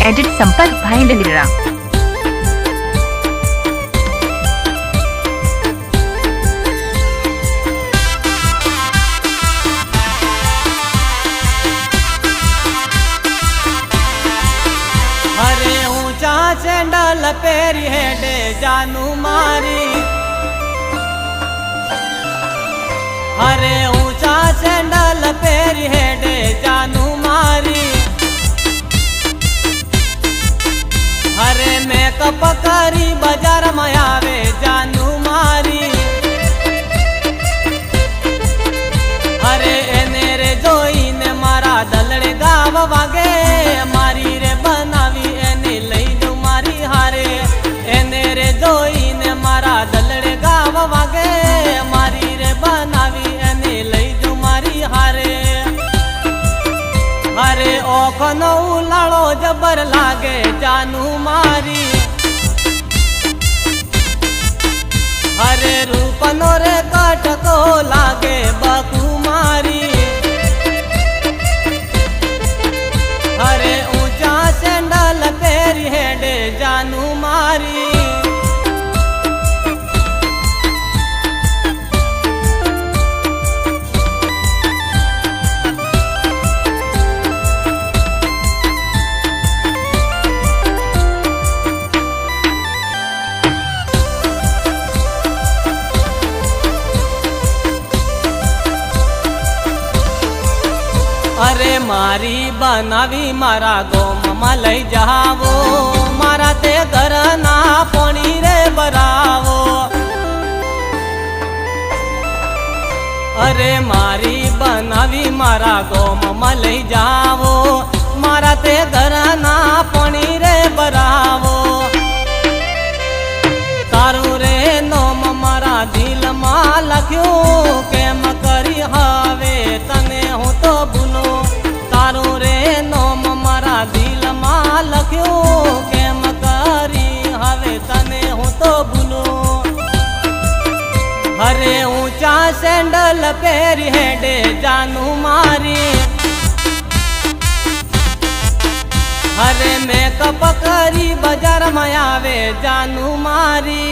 Edit संपर्क भाई lira. हरे ऊंचा सैंडल पेरी हेडे जानू मारी। हरे ऊंचा सैंडल पेरी हेडे जानू मारी। हरे मेकअप करी बाजार में आवे जानू मारी। हरे एने रे जोई ने मारा दलड़े गाव वागे मारी रे बनावी एने लई जो मारी हारे। एने रे जोई ने मारा दलड़े गाव वागे मारी रे बनावी एने लई जो मारी हारे। हरे ओखनो उलाड़ो जबर लागे जानू मारी। हरे रूपनो रे कटको लागे बकू मारी। हरे ऊंचा सैंडल पेरी हेडे जानू मारी। अरे मारी बनावी मारा गोम में लई जावो। मारा ते घर ना पानी रे भरावो। अरे मारी बनावी मारा गोम में लई जावो। मारा ते घर ना पानी रे भरावो। तारू रे नोम मारा दिल में लख्यो केम करी हावे तने हूँ तो भूलो। तारू रे नोम मारा दिल में लख्यो केम करी हावे तने हूँ तो भूलो। हरे ऊंचा सैंडल पेरी हेडे जानू मारी। हरे मेकअप करी बाजार में आवे जानू मारी।